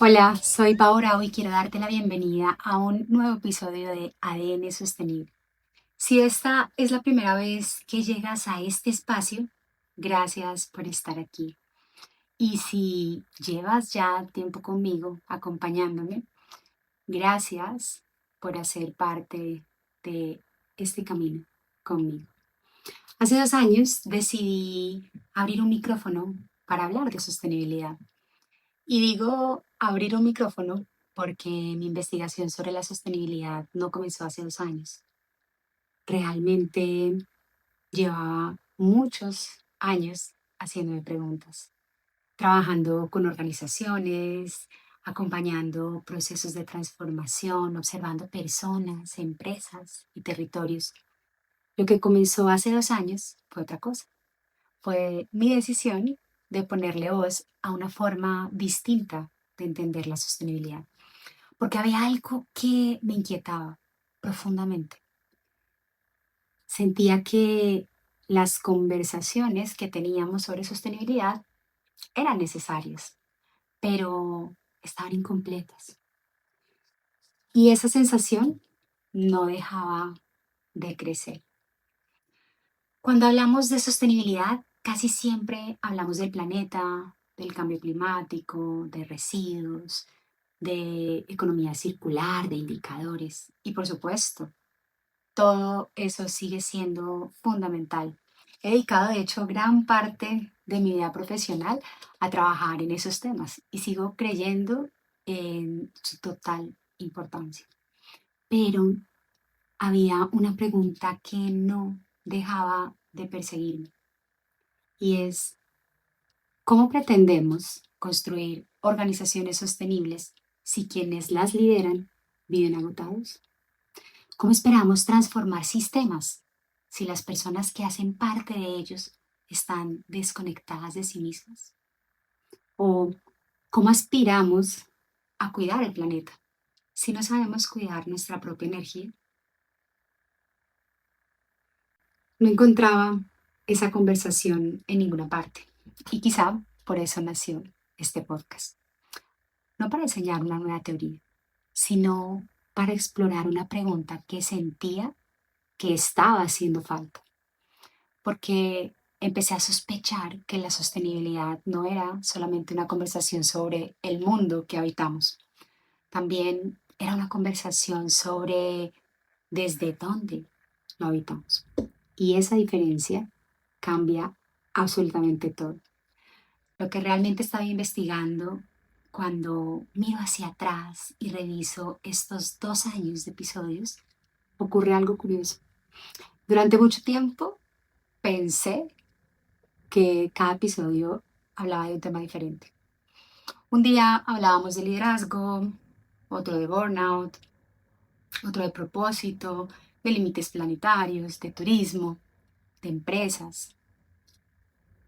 Hola, soy Paola y quiero darte la bienvenida a un nuevo episodio de ADN Sostenible. Si esta es la primera vez que llegas a este espacio, gracias por estar aquí. Y si llevas ya tiempo conmigo, acompañándome, gracias por hacer parte de este camino conmigo. Hace 2 años decidí abrir un micrófono para hablar de sostenibilidad. Y digo abrir un micrófono porque mi investigación sobre la sostenibilidad no comenzó hace 2 años. Realmente llevaba muchos años haciéndome preguntas, trabajando con organizaciones, acompañando procesos de transformación, observando personas, empresas y territorios. Lo que comenzó hace 2 años fue otra cosa. Fue mi decisión de ponerle voz a una forma distinta de entender la sostenibilidad, porque había algo que me inquietaba profundamente. Sentía que las conversaciones que teníamos sobre sostenibilidad eran necesarias, pero estaban incompletas. Y esa sensación no dejaba de crecer. Cuando hablamos de sostenibilidad, casi siempre hablamos del planeta, del cambio climático, de residuos, de economía circular, de indicadores. Y por supuesto, todo eso sigue siendo fundamental. He dedicado, de hecho, gran parte de mi vida profesional a trabajar en esos temas y sigo creyendo en su total importancia. Pero había una pregunta que no dejaba de perseguirme y es, ¿cómo pretendemos construir organizaciones sostenibles si quienes las lideran viven agotados? ¿Cómo esperamos transformar sistemas si las personas que hacen parte de ellos están desconectadas de sí mismas? ¿O cómo aspiramos a cuidar el planeta si no sabemos cuidar nuestra propia energía? No encontraba esa conversación en ninguna parte y quizá por eso nació este podcast. No para enseñar una nueva teoría, sino para explorar una pregunta que sentía que estaba haciendo falta, porque empecé a sospechar que la sostenibilidad no era solamente una conversación sobre el mundo que habitamos, también era una conversación sobre desde dónde lo habitamos. Y esa diferencia cambia absolutamente todo. Lo que realmente estaba investigando cuando miro hacia atrás y reviso estos 2 años de episodios, ocurre algo curioso. Durante mucho tiempo pensé que cada episodio hablaba de un tema diferente. Un día hablábamos de liderazgo, otro de burnout, otro de propósito, de límites planetarios, de turismo, de empresas.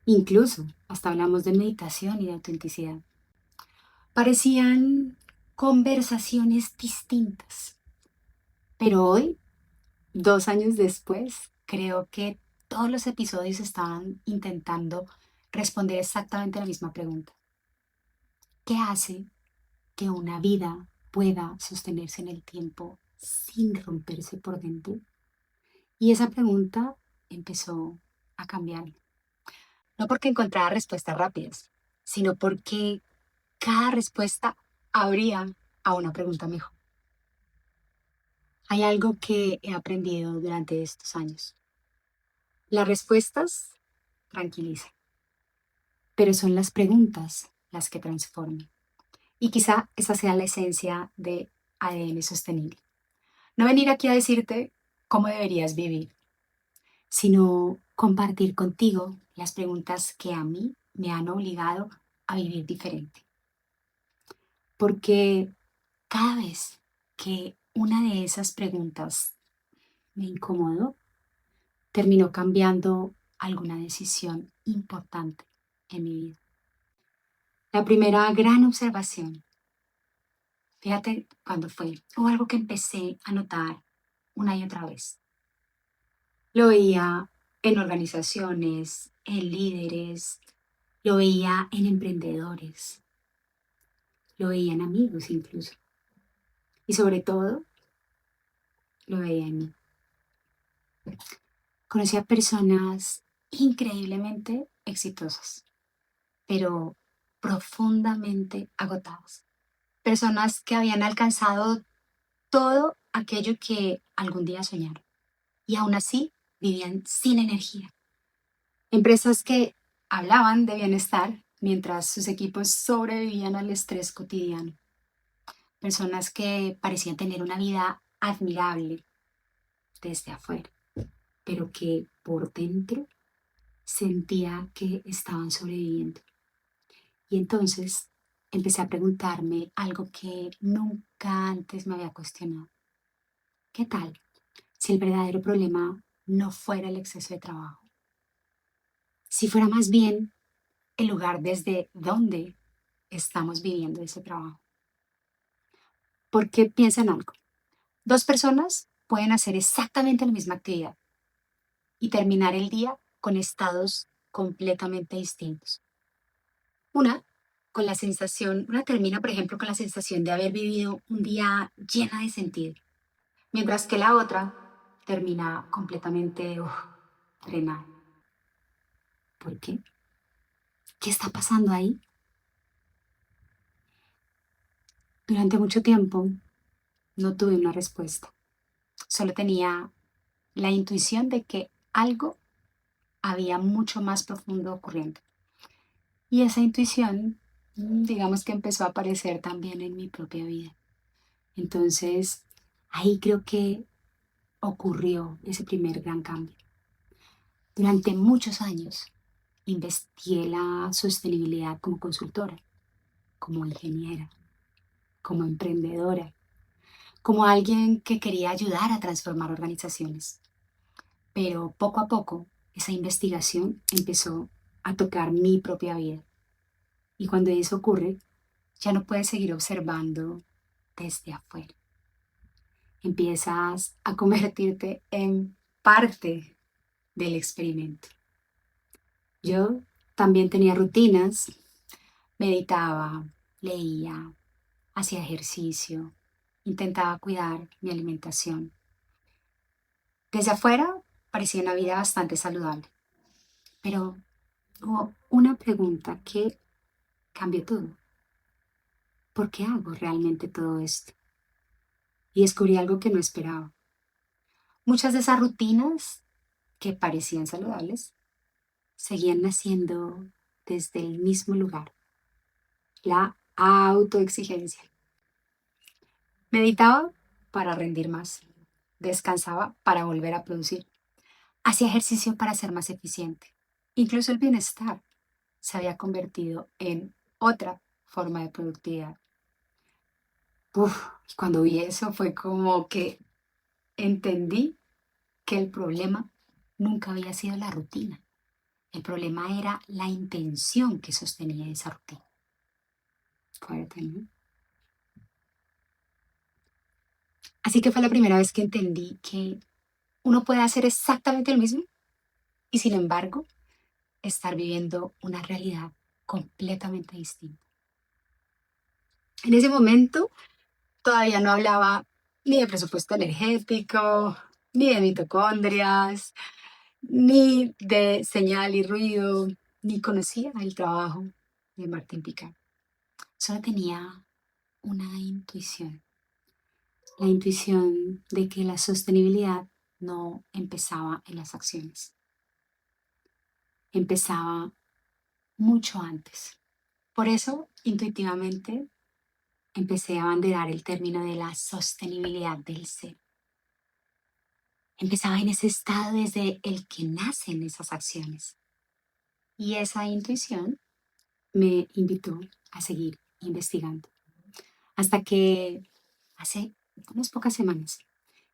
Incluso hasta hablamos de meditación y de autenticidad. Parecían conversaciones distintas, pero hoy, 2 años después, creo que todos los episodios estaban intentando responder exactamente la misma pregunta. ¿Qué hace que una vida pueda sostenerse en el tiempo sin romperse por dentro? Y esa pregunta empezó a cambiar. No porque encontrara respuestas rápidas, sino porque cada respuesta abría a una pregunta mejor. Hay algo que he aprendido durante estos años. Las respuestas tranquilizan, pero son las preguntas las que transforman. Y quizá esa sea la esencia de ADN sostenible. No venir aquí a decirte cómo deberías vivir, sino compartir contigo las preguntas que a mí me han obligado a vivir diferente. Porque cada vez que una de esas preguntas me incomodó, terminó cambiando alguna decisión importante en mi vida. La primera gran observación, fíjate cuándo fue, o algo que empecé a notar una y otra vez. Lo veía en organizaciones, en líderes, lo veía en emprendedores. lo veía en amigos incluso. Y sobre todo, lo veía en mí. Conocí a personas increíblemente exitosas, pero profundamente agotadas. Personas que habían alcanzado todo aquello que algún día soñaron y aún así vivían sin energía. Empresas que hablaban de bienestar mientras sus equipos sobrevivían al estrés cotidiano. Personas que parecían tener una vida admirable desde afuera, pero que por dentro sentía que estaban sobreviviendo. Y entonces empecé a preguntarme algo que nunca antes me había cuestionado. ¿Qué tal si el verdadero problema no fuera el exceso de trabajo? Si fuera más bien el lugar desde donde estamos viviendo ese trabajo. Porque piensa en algo. Dos personas pueden hacer exactamente la misma actividad y terminar el día con estados completamente distintos. Una una termina, por ejemplo, con la sensación de haber vivido un día llena de sentido, mientras que la otra termina completamente drenada. ¿Por qué? ¿Qué está pasando ahí? Durante mucho tiempo no tuve una respuesta. Solo tenía la intuición de que algo había mucho más profundo ocurriendo. Y esa intuición, digamos que empezó a aparecer también en mi propia vida. Entonces, ahí creo que ocurrió ese primer gran cambio. Durante muchos años investigué la sostenibilidad como consultora, como ingeniera, como emprendedora, como alguien que quería ayudar a transformar organizaciones. Pero poco a poco esa investigación empezó a tocar mi propia vida. Y cuando eso ocurre, ya no puedes seguir observando desde afuera. Empiezas a convertirte en parte del experimento. Yo también tenía rutinas, meditaba, leía, hacía ejercicio, intentaba cuidar mi alimentación. Desde afuera parecía una vida bastante saludable, pero hubo una pregunta que cambió todo. ¿Por qué hago realmente todo esto? Y descubrí algo que no esperaba. Muchas de esas rutinas que parecían saludables seguían naciendo desde el mismo lugar, la autoexigencia. Meditaba para rendir más, descansaba para volver a producir, hacía ejercicio para ser más eficiente. Incluso el bienestar se había convertido en otra forma de productividad. Y cuando vi eso fue como que entendí que el problema nunca había sido la rutina. El problema era la intención que sostenía esa rutina. Fuerte, ¿no? Así que fue la primera vez que entendí que uno puede hacer exactamente lo mismo y sin embargo estar viviendo una realidad completamente distinta. En ese momento todavía no hablaba ni de presupuesto energético, ni de mitocondrias, ni de señal y ruido, ni conocía el trabajo de Martín Picard. Solo tenía una intuición, la intuición de que la sostenibilidad no empezaba en las acciones, empezaba mucho antes. Por eso, intuitivamente, empecé a abanderar el término de la sostenibilidad del ser. Empezaba en ese estado desde el que nacen esas acciones. Y esa intuición me invitó a seguir investigando. Hasta que hace unas pocas semanas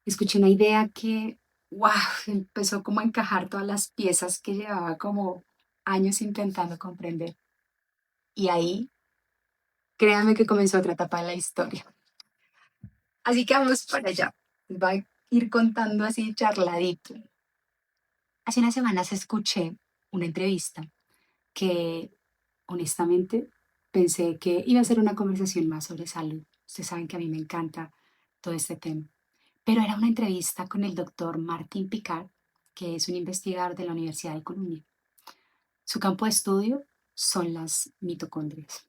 escuché una idea que, wow, empezó como a encajar todas las piezas que llevaba como años intentando comprender. Y ahí, créanme que comenzó otra etapa de la historia. Así que vamos para allá. Les voy a ir contando así charladito. Hace unas semanas escuché una entrevista que honestamente pensé que iba a ser una conversación más sobre salud. Ustedes saben que a mí me encanta todo este tema. Pero era una entrevista con el doctor Martin Picard, que es un investigador de la Universidad de Columbia. Su campo de estudio son las mitocondrias.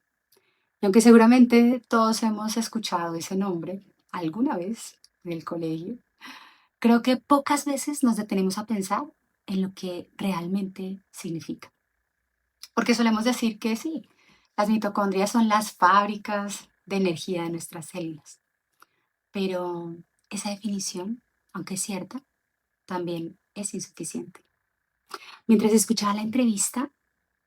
Y aunque seguramente todos hemos escuchado ese nombre alguna vez en el colegio, creo que pocas veces nos detenemos a pensar en lo que realmente significa. Porque solemos decir que sí, las mitocondrias son las fábricas de energía de nuestras células. Pero esa definición, aunque es cierta, también es insuficiente. Mientras escuchaba la entrevista,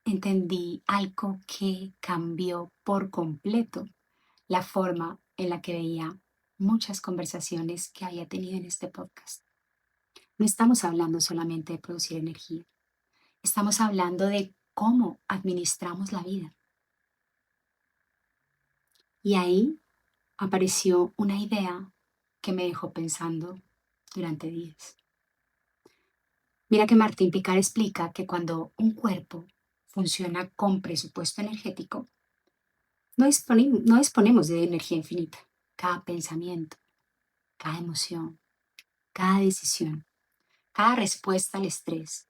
entendí algo que cambió por completo la forma en la que veía muchas conversaciones que había tenido en este podcast. No estamos hablando solamente de producir energía, estamos hablando de cómo administramos la vida. Y ahí apareció una idea que me dejó pensando durante días. Mira que Martín Picard explica que cuando un cuerpo funciona con presupuesto energético, no disponemos de energía infinita. Cada pensamiento, cada emoción, cada decisión, cada respuesta al estrés,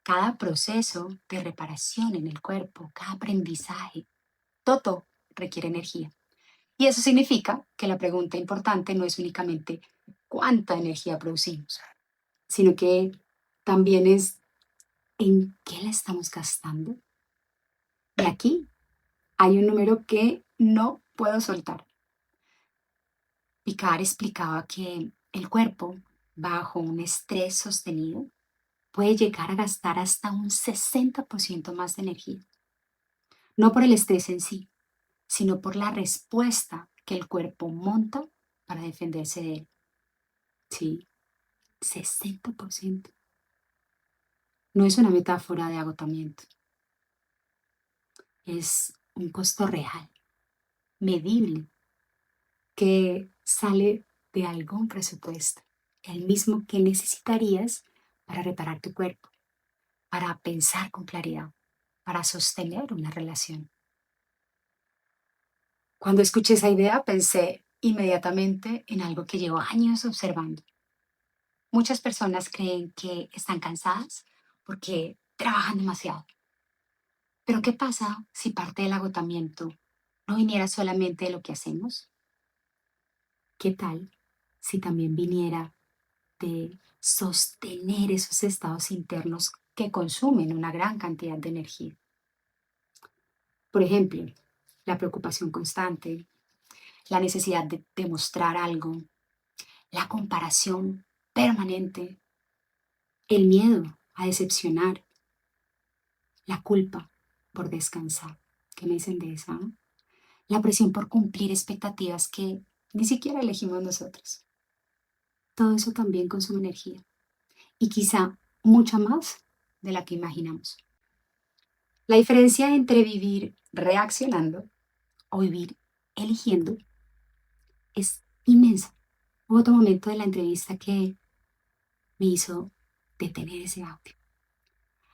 cada proceso de reparación en el cuerpo, cada aprendizaje, todo requiere energía. Y eso significa que la pregunta importante no es únicamente cuánta energía producimos, sino que también es en qué la estamos gastando. Y aquí hay un número que no puedo soltar. Picard explicaba que el cuerpo, bajo un estrés sostenido, puede llegar a gastar hasta un 60% más de energía. No por el estrés en sí, sino por la respuesta que el cuerpo monta para defenderse de él. Sí, 60%. No es una metáfora de agotamiento, es un costo real, medible, que sale de algún presupuesto, el mismo que necesitarías para reparar tu cuerpo, para pensar con claridad, para sostener una relación. Cuando escuché esa idea pensé inmediatamente en algo que llevo años observando. Muchas personas creen que están cansadas porque trabajan demasiado. Pero ¿qué pasa si parte del agotamiento no viniera solamente de lo que hacemos? ¿Qué tal si también viniera de sostener esos estados internos que consumen una gran cantidad de energía? Por ejemplo, la preocupación constante, la necesidad de demostrar algo, la comparación permanente, el miedo a decepcionar, la culpa por descansar. ¿Qué me dicen de esa? La presión por cumplir expectativas que ni siquiera elegimos nosotros. Todo eso también consume energía y quizá mucha más de la que imaginamos. La diferencia entre vivir reaccionando o vivir eligiendo es inmensa. Hubo otro momento de la entrevista que me hizo detener ese audio.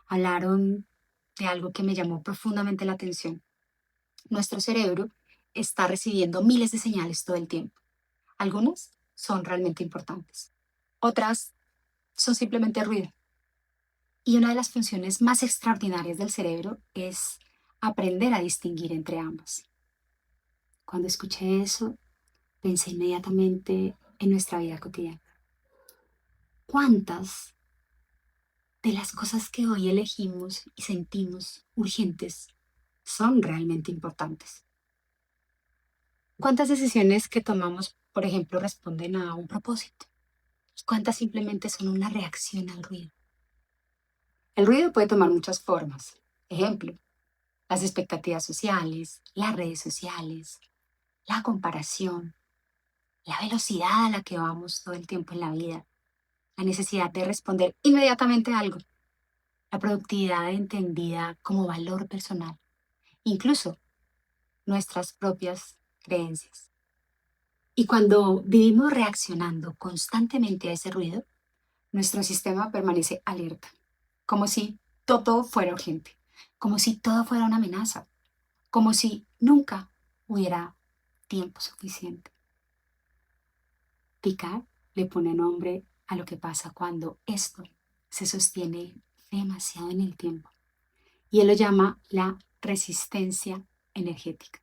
Hablaron de algo que me llamó profundamente la atención. Nuestro cerebro está recibiendo miles de señales todo el tiempo. Algunas son realmente importantes. Otras son simplemente ruido. Y una de las funciones más extraordinarias del cerebro es aprender a distinguir entre ambas. Cuando escuché eso, pensé inmediatamente en nuestra vida cotidiana. ¿Cuántas de las cosas que hoy elegimos y sentimos urgentes son realmente importantes? ¿Cuántas decisiones que tomamos, por ejemplo, responden a un propósito? ¿Y cuántas simplemente son una reacción al ruido? El ruido puede tomar muchas formas. Ejemplo, las expectativas sociales, las redes sociales, la comparación, la velocidad a la que vamos todo el tiempo en la vida, la necesidad de responder inmediatamente a algo, la productividad entendida como valor personal, incluso nuestras propias creencias. Y cuando vivimos reaccionando constantemente a ese ruido, nuestro sistema permanece alerta, como si todo fuera urgente, como si todo fuera una amenaza, como si nunca hubiera tiempo suficiente. Picard le pone nombre a lo que pasa cuando esto se sostiene demasiado en el tiempo y él lo llama la resistencia energética.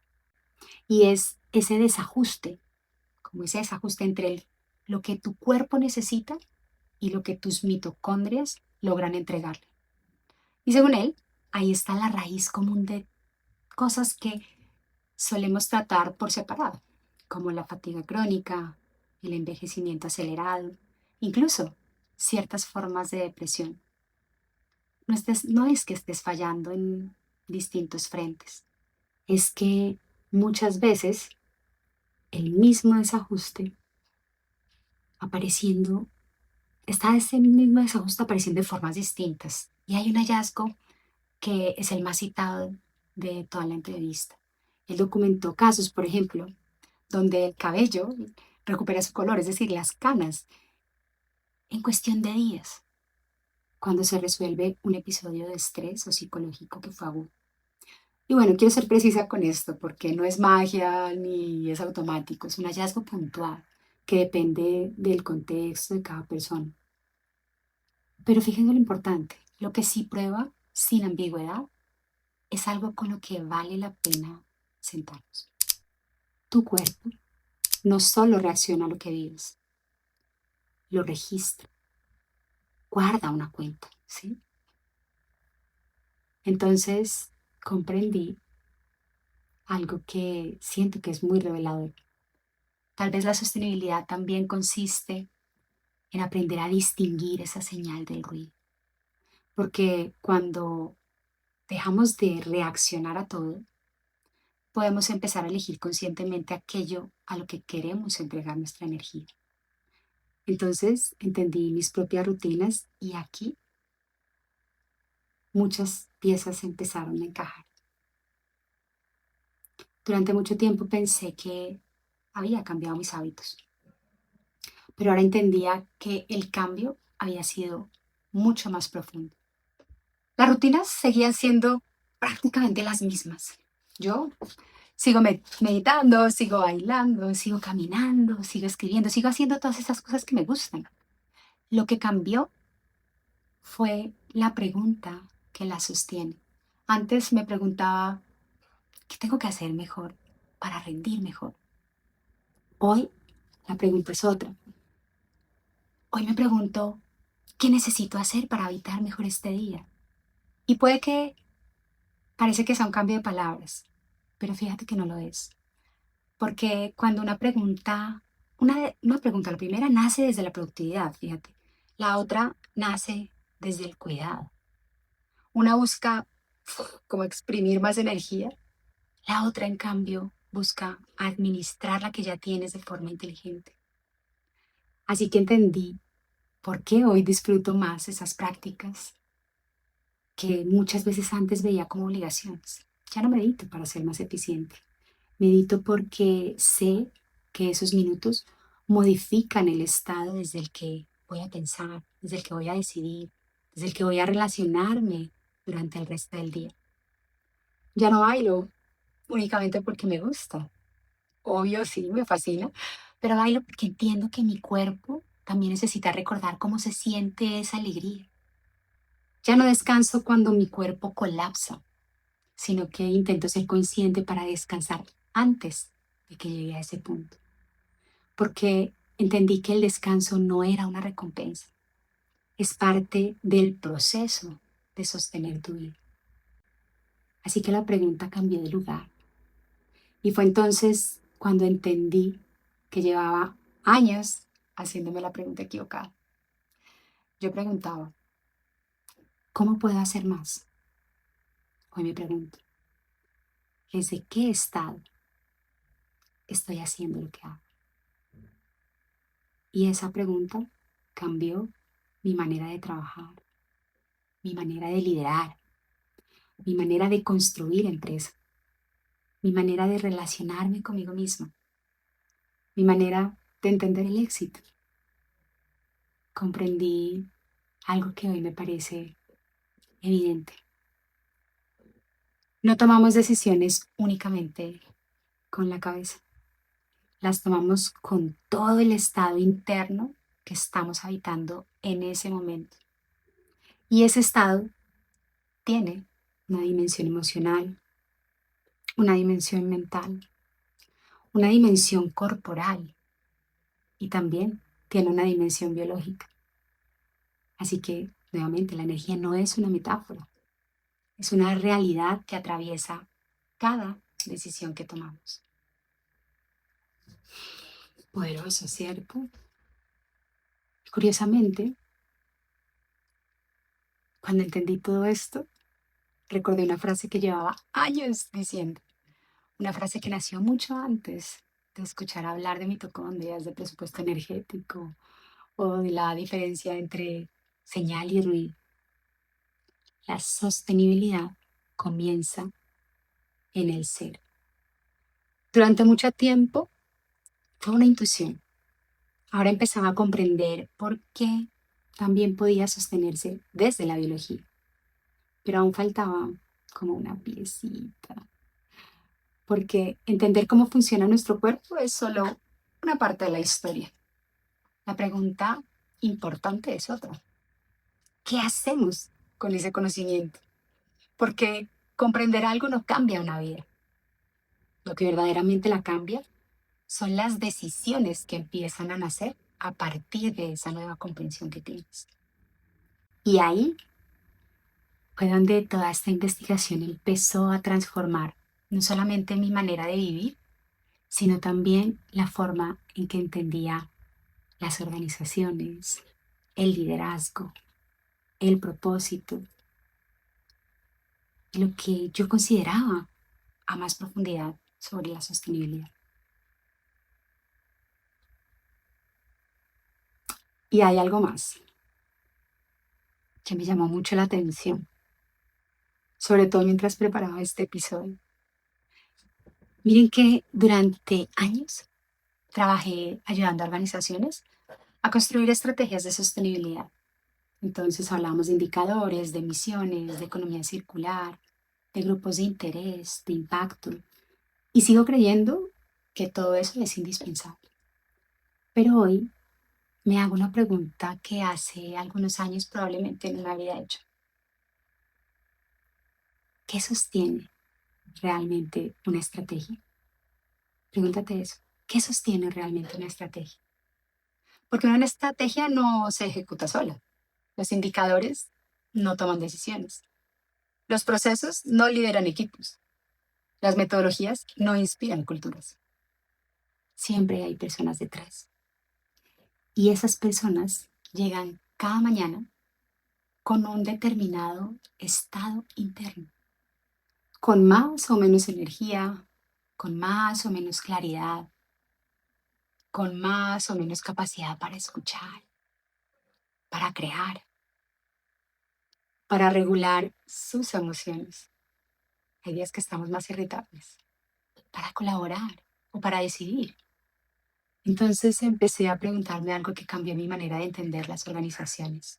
Y es ese desajuste, como ese desajuste entre lo que tu cuerpo necesita y lo que tus mitocondrias logran entregarle. Y según él, ahí está la raíz común de cosas que solemos tratar por separado, como la fatiga crónica, el envejecimiento acelerado, incluso ciertas formas de depresión. No es que estés fallando en distintos frentes, es que muchas veces el mismo desajuste apareciendo, está ese mismo desajuste apareciendo de formas distintas. Y hay un hallazgo que es el más citado de toda la entrevista. Él documentó casos, por ejemplo, donde el cabello recupera su color, es decir, las canas, en cuestión de días, cuando se resuelve un episodio de estrés o psicológico que fue agudo. Y bueno, quiero ser precisa con esto porque no es magia ni es automático, es un hallazgo puntual que depende del contexto de cada persona. Pero fíjense lo importante, lo que sí prueba sin ambigüedad es algo con lo que vale la pena sentarnos. Tu cuerpo no solo reacciona a lo que vives, lo registra, guarda una cuenta, ¿sí? Entonces comprendí algo que siento que es muy revelador. Tal vez la sostenibilidad también consiste en aprender a distinguir esa señal del ruido. Porque cuando dejamos de reaccionar a todo, podemos empezar a elegir conscientemente aquello a lo que queremos entregar nuestra energía. Entonces entendí mis propias rutinas y aquí muchas piezas empezaron a encajar. Durante mucho tiempo pensé que había cambiado mis hábitos, pero ahora entendía que el cambio había sido mucho más profundo. Las rutinas seguían siendo prácticamente las mismas. Yo sigo meditando, sigo bailando, sigo caminando, sigo escribiendo, sigo haciendo todas esas cosas que me gustan. Lo que cambió fue la pregunta que la sostiene. Antes me preguntaba, ¿qué tengo que hacer mejor para rendir mejor? Hoy la pregunta es otra. Hoy me pregunto, ¿qué necesito hacer para habitar mejor este día? Y puede que parece que sea un cambio de palabras, pero fíjate que no lo es. Porque cuando una pregunta, la primera nace desde la productividad, fíjate. La otra nace desde el cuidado. Una busca como exprimir más energía. La otra, en cambio, busca administrar la que ya tienes de forma inteligente. Así que entendí por qué hoy disfruto más esas prácticas que muchas veces antes veía como obligaciones. Ya no medito para ser más eficiente. Medito porque sé que esos minutos modifican el estado desde el que voy a pensar, desde el que voy a decidir, desde el que voy a relacionarme durante el resto del día. Ya no bailo únicamente porque me gusta. Obvio, sí, me fascina, pero bailo porque entiendo que mi cuerpo también necesita recordar cómo se siente esa alegría. Ya no descanso cuando mi cuerpo colapsa, sino que intento ser consciente para descansar antes de que llegue a ese punto. Porque entendí que el descanso no era una recompensa, es parte del proceso de sostener tu vida. Así que la pregunta cambió de lugar. Y fue entonces cuando entendí que llevaba años haciéndome la pregunta equivocada. Yo preguntaba, ¿cómo puedo hacer más? Hoy me pregunto, ¿desde qué estado estoy haciendo lo que hago? Y esa pregunta cambió mi manera de trabajar, mi manera de liderar, mi manera de construir empresa, mi manera de relacionarme conmigo misma, mi manera de entender el éxito. Comprendí algo que hoy me parece evidente. No tomamos decisiones únicamente con la cabeza, las tomamos con todo el estado interno que estamos habitando en ese momento. Y ese estado tiene una dimensión emocional, una dimensión mental, una dimensión corporal y también tiene una dimensión biológica. Así que, nuevamente, la energía no es una metáfora, es una realidad que atraviesa cada decisión que tomamos. Poderoso, ¿cierto? Curiosamente, cuando entendí todo esto, recordé una frase que llevaba años diciendo, una frase que nació mucho antes de escuchar hablar de mitocondrias, de presupuesto energético o de la diferencia entre señal y ruido. La sostenibilidad comienza en el ser. Durante mucho tiempo fue una intuición. Ahora empezaba a comprender por qué también podía sostenerse desde la biología. Pero aún faltaba como una piecita. Porque entender cómo funciona nuestro cuerpo es solo una parte de la historia. La pregunta importante es otra. ¿Qué hacemos con ese conocimiento? Porque comprender algo no cambia una vida. Lo que verdaderamente la cambia son las decisiones que empiezan a nacer a partir de esa nueva comprensión que tienes. Y ahí fue donde toda esta investigación empezó a transformar no solamente mi manera de vivir, sino también la forma en que entendía las organizaciones, el liderazgo, el propósito, lo que yo consideraba a más profundidad sobre la sostenibilidad. Y hay algo más que me llamó mucho la atención, sobre todo mientras preparaba este episodio. Miren que durante años trabajé ayudando a organizaciones a construir estrategias de sostenibilidad. Entonces hablamos de indicadores, de misiones, de economía circular, de grupos de interés, de impacto. Y sigo creyendo que todo eso es indispensable. Pero hoy me hago una pregunta que hace algunos años probablemente no me había hecho. ¿Qué sostiene realmente una estrategia? Pregúntate eso. ¿Qué sostiene realmente una estrategia? Porque una estrategia no se ejecuta sola. Los indicadores no toman decisiones. Los procesos no lideran equipos. Las metodologías no inspiran culturas. Siempre hay personas detrás. Y esas personas llegan cada mañana con un determinado estado interno, con más o menos energía, con más o menos claridad, con más o menos capacidad para escuchar, para crear, para regular sus emociones. Hay días que estamos más irritables, para colaborar o para decidir. Entonces empecé a preguntarme algo que cambió mi manera de entender las organizaciones.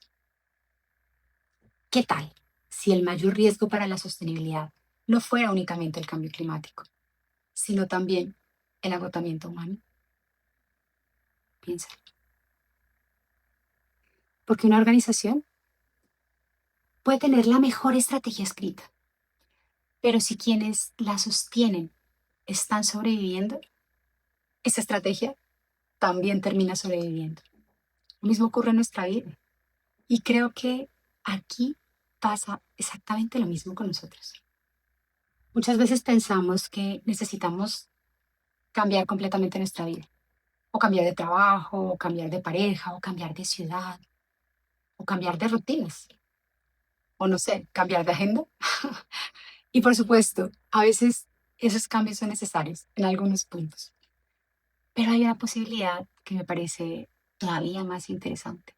¿Qué tal si el mayor riesgo para la sostenibilidad no fuera únicamente el cambio climático, sino también el agotamiento humano? Piensa. Porque una organización puede tener la mejor estrategia escrita, pero si quienes la sostienen están sobreviviendo, esa estrategia también termina sobreviviendo. Lo mismo ocurre en nuestra vida. Y creo que aquí pasa exactamente lo mismo con nosotros. Muchas veces pensamos que necesitamos cambiar completamente nuestra vida, o cambiar de trabajo, o cambiar de pareja, o cambiar de ciudad, o cambiar de rutinas, o no sé, cambiar de agenda. Y por supuesto, a veces esos cambios son necesarios en algunos puntos, pero hay una posibilidad que me parece todavía más interesante.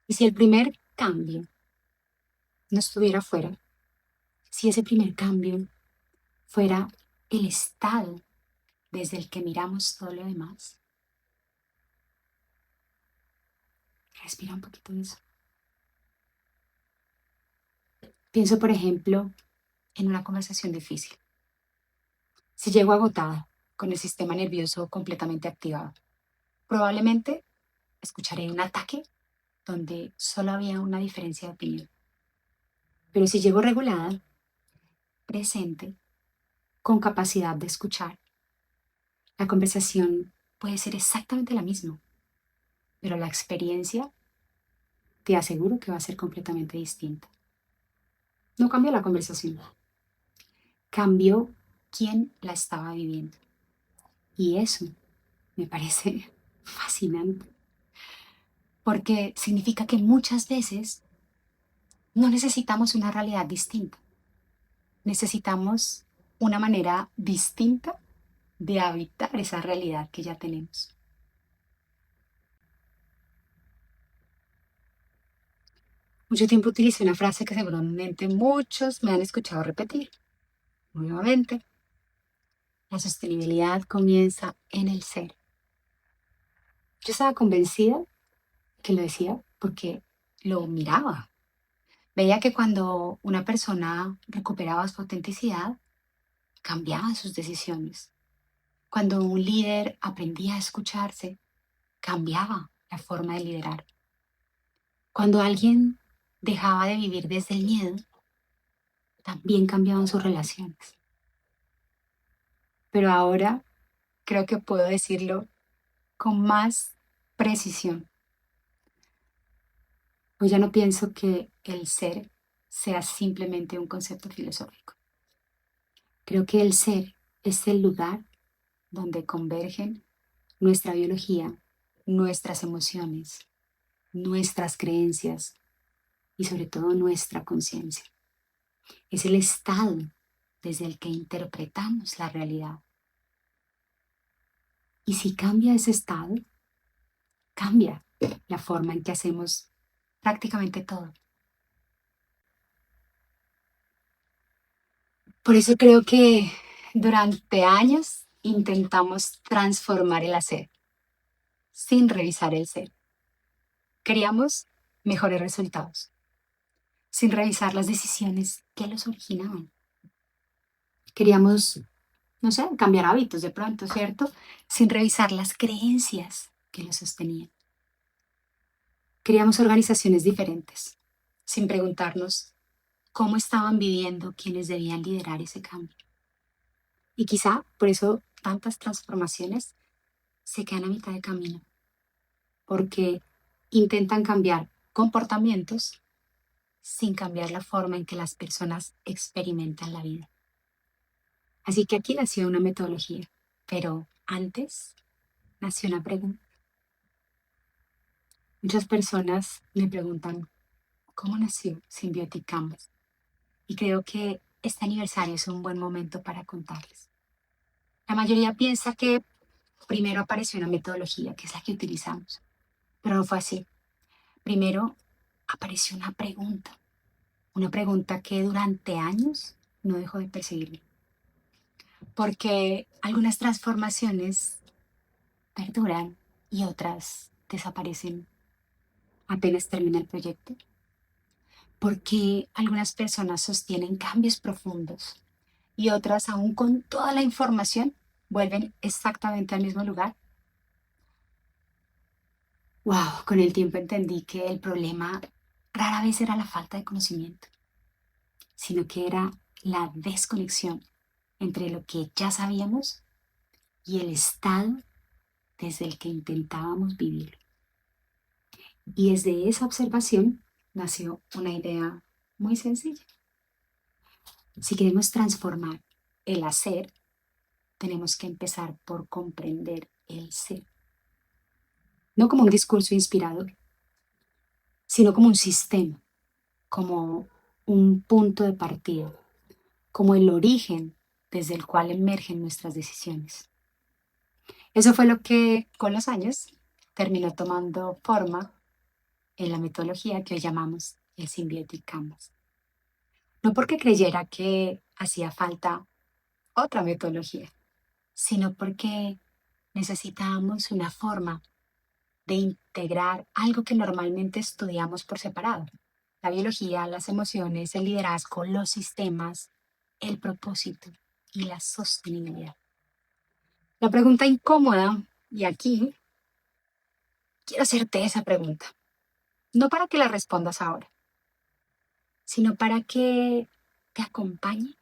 Y si el primer cambio no estuviera fuera, si ese primer cambio fuera el estado desde el que miramos todo lo demás, respira un poquito de eso. Pienso, por ejemplo, en una conversación difícil? Si llego agotada, con el sistema nervioso completamente activado, probablemente escucharé un ataque donde solo había una diferencia de opinión. Pero si llego regulada, presente, con capacidad de escuchar, la conversación puede ser exactamente la misma, pero la experiencia te aseguro que va a ser completamente distinta. No cambió la conversación, cambió quién la estaba viviendo. Y eso me parece fascinante, porque significa que muchas veces no necesitamos una realidad distinta, necesitamos una manera distinta de habitar esa realidad que ya tenemos. Mucho tiempo utilicé una frase que seguramente muchos me han escuchado repetir. Nuevamente, la sostenibilidad comienza en el ser. Yo estaba convencida que lo decía porque lo miraba. Veía que cuando una persona recuperaba su autenticidad, cambiaba sus decisiones. Cuando un líder aprendía a escucharse, cambiaba la forma de liderar. Cuando alguien dejaba de vivir desde el miedo, también cambiaban sus relaciones. Pero ahora creo que puedo decirlo con más precisión. Pues ya no pienso que el ser sea simplemente un concepto filosófico. Creo que el ser es el lugar donde convergen nuestra biología, nuestras emociones, nuestras creencias y sobre todo nuestra conciencia. Es el estado desde el que interpretamos la realidad. Y si cambia ese estado, cambia la forma en que hacemos prácticamente todo. Por eso creo que durante años intentamos transformar el hacer sin revisar el ser. Queríamos mejores resultados, sin revisar las decisiones que los originaban. Queríamos, no sé, cambiar hábitos de pronto, ¿cierto? Sin revisar las creencias que los sostenían. Queríamos organizaciones diferentes, sin preguntarnos cómo estaban viviendo quienes debían liderar ese cambio. Y quizá por eso tantas transformaciones se quedan a mitad de camino, porque intentan cambiar comportamientos sin cambiar la forma en que las personas experimentan la vida. Así que aquí nació una metodología, pero antes nació una pregunta. Muchas personas me preguntan, ¿cómo nació Symbiotic Canvas? Y creo que este aniversario es un buen momento para contarles. La mayoría piensa que primero apareció una metodología, que es la que utilizamos, pero no fue así. Primero apareció una pregunta que durante años no dejó de perseguirme, porque algunas transformaciones perduran y otras desaparecen apenas termina el proyecto, porque algunas personas sostienen cambios profundos y otras, aún con toda la información, vuelven exactamente al mismo lugar. Wow, con el tiempo entendí que el problema rara vez era la falta de conocimiento, sino que era la desconexión entre lo que ya sabíamos y el estado desde el que intentábamos vivir. Y desde esa observación nació una idea muy sencilla. Si queremos transformar el hacer, tenemos que empezar por comprender el ser. No como un discurso inspirador, sino como un sistema, como un punto de partida, como el origen desde el cual emergen nuestras decisiones. Eso fue lo que con los años terminó tomando forma en la metodología que hoy llamamos el Symbiotic Canvas. No porque creyera que hacía falta otra metodología, sino porque necesitábamos una forma de integrar algo que normalmente estudiamos por separado. La biología, las emociones, el liderazgo, los sistemas. el propósito y la sostenibilidad. La pregunta incómoda, y aquí quiero hacerte esa pregunta, no para que la respondas ahora, sino para que te acompañe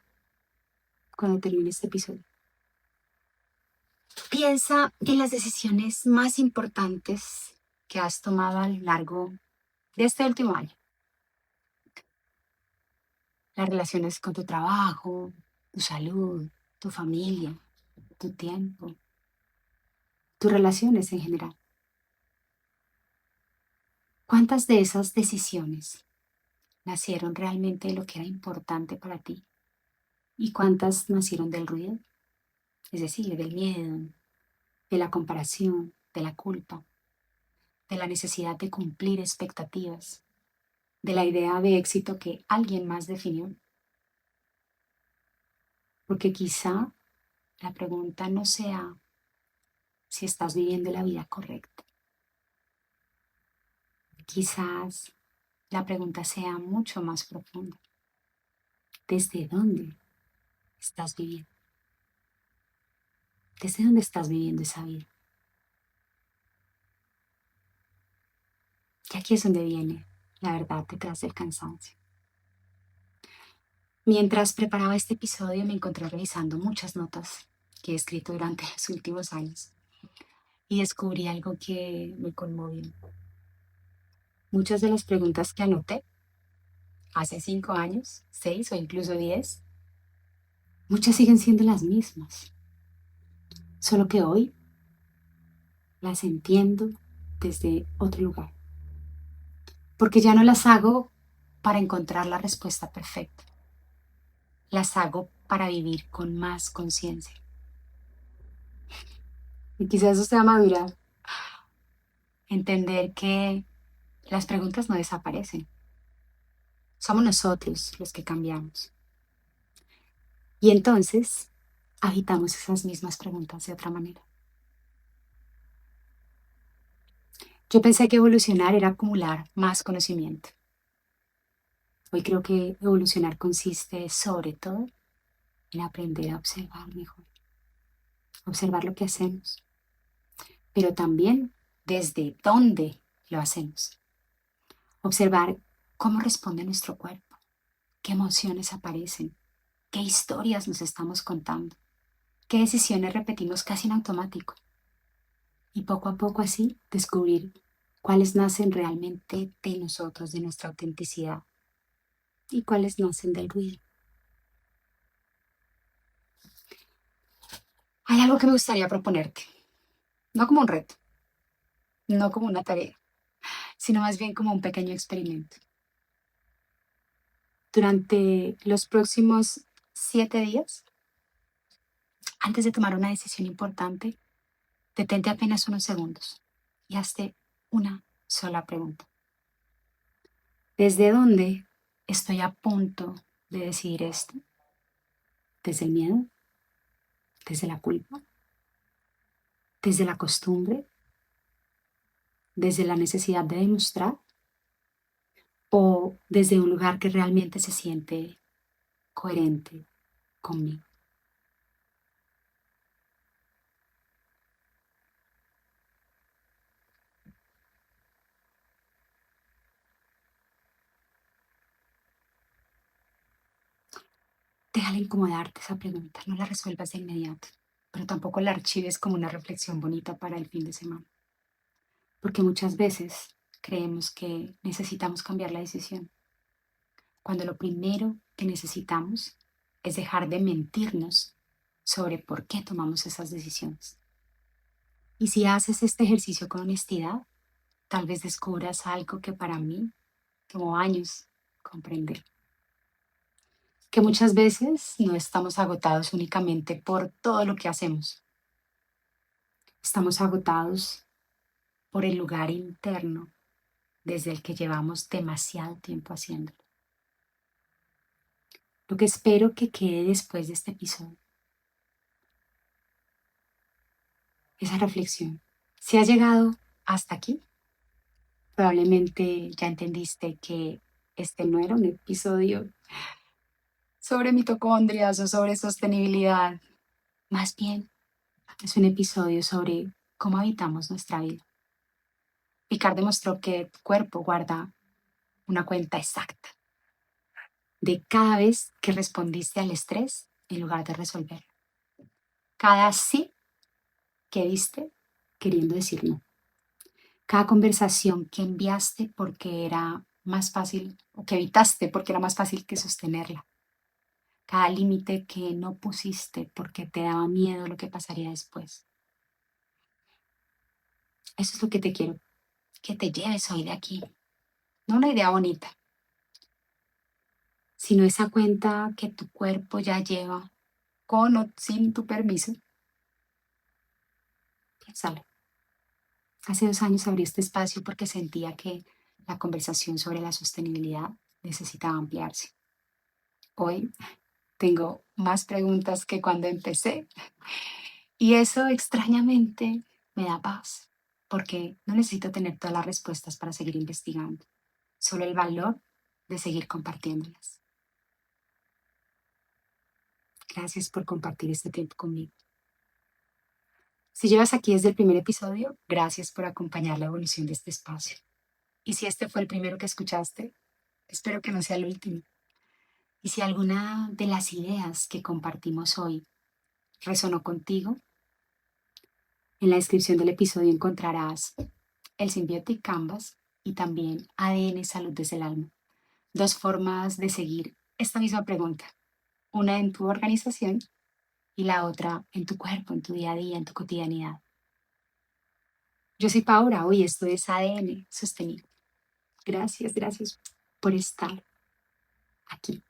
cuando termine este episodio. Piensa en las decisiones más importantes que has tomado a lo largo de este último año. Las relaciones con tu trabajo, tu salud, tu familia, tu tiempo, tus relaciones en general. ¿Cuántas de esas decisiones nacieron realmente de lo que era importante para ti? ¿Y cuántas nacieron del ruido? Es decir, del miedo, de la comparación, de la culpa, de la necesidad de cumplir expectativas, de la idea de éxito que alguien más definió. Porque quizá la pregunta no sea si estás viviendo la vida correcta. Quizás la pregunta sea mucho más profunda. ¿Desde dónde estás viviendo? ¿Desde dónde estás viviendo esa vida? Y aquí es donde viene la verdad detrás del cansancio. Mientras preparaba este episodio me encontré revisando muchas notas que he escrito durante los últimos años y descubrí algo que me conmovió. Muchas de las preguntas que anoté hace 5 años, 6 o incluso 10, muchas siguen siendo las mismas, solo que hoy las entiendo desde otro lugar, porque ya no las hago para encontrar la respuesta perfecta, las hago para vivir con más conciencia. Y quizás eso sea madurar, entender que las preguntas no desaparecen, somos nosotros los que cambiamos. Y entonces agitamos esas mismas preguntas de otra manera. Yo pensé que evolucionar era acumular más conocimiento. Hoy creo que evolucionar consiste sobre todo en aprender a observar mejor, observar lo que hacemos, pero también desde dónde lo hacemos. Observar cómo responde nuestro cuerpo, qué emociones aparecen, qué historias nos estamos contando, qué decisiones repetimos casi en automático. Y poco a poco así descubrir cuáles nacen realmente de nosotros, de nuestra autenticidad, y cuáles nacen del ruido. Hay algo que me gustaría proponerte, no como un reto, no como una tarea, sino más bien como un pequeño experimento. Durante los próximos 7 días, antes de tomar una decisión importante, detente apenas unos segundos y hazte una sola pregunta. ¿Desde dónde estoy a punto de decidir esto? ¿Desde el miedo? ¿Desde la culpa? ¿Desde la costumbre? ¿Desde la necesidad de demostrar? ¿O desde un lugar que realmente se siente coherente conmigo? Déjala incomodarte esa pregunta, no la resuelvas de inmediato, pero tampoco la archives como una reflexión bonita para el fin de semana. Porque muchas veces creemos que necesitamos cambiar la decisión, cuando lo primero que necesitamos es dejar de mentirnos sobre por qué tomamos esas decisiones. Y si haces este ejercicio con honestidad, tal vez descubras algo que para mí tomó años comprender. Que muchas veces no estamos agotados únicamente por todo lo que hacemos. Estamos agotados por el lugar interno desde el que llevamos demasiado tiempo haciéndolo. Lo que espero que quede después de este episodio, esa reflexión. Si has llegado hasta aquí, probablemente ya entendiste que este no era un episodio sobre mitocondrias o sobre sostenibilidad. Más bien, es un episodio sobre cómo habitamos nuestra vida. Picard demostró que tu cuerpo guarda una cuenta exacta de cada vez que respondiste al estrés en lugar de resolver. Cada sí que diste queriendo decir no. Cada conversación que enviaste porque era más fácil, o que evitaste porque era más fácil que sostenerla. Cada límite que no pusiste porque te daba miedo lo que pasaría después. Eso es lo que te quiero que te lleves hoy de aquí. No una idea bonita, sino esa cuenta que tu cuerpo ya lleva con o sin tu permiso. Piénsalo. Hace 2 años abrí este espacio porque sentía que la conversación sobre la sostenibilidad necesitaba ampliarse. Hoy tengo más preguntas que cuando empecé y eso extrañamente me da paz porque no necesito tener todas las respuestas para seguir investigando, solo el valor de seguir compartiéndolas. Gracias por compartir este tiempo conmigo. Si llevas aquí desde el primer episodio, gracias por acompañar la evolución de este espacio. Y si este fue el primero que escuchaste, espero que no sea el último. Y si alguna de las ideas que compartimos hoy resonó contigo, en la descripción del episodio encontrarás el Symbiotic Canvas y también ADN Salud desde el Alma. 2 formas de seguir esta misma pregunta. Una en tu organización y la otra en tu cuerpo, en tu día a día, en tu cotidianidad. Yo soy Paula, hoy esto es ADN Sostenible. Gracias por estar aquí.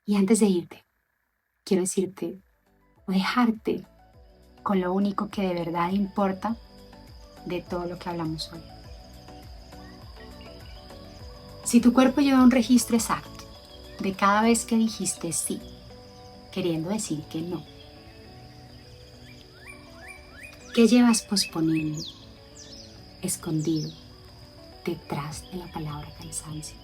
Y antes de irte, quiero decirte o dejarte con lo único que de verdad importa de todo lo que hablamos hoy. Si tu cuerpo lleva un registro exacto de cada vez que dijiste sí, queriendo decir que no, ¿qué llevas posponiendo, escondido, detrás de la palabra cansancio?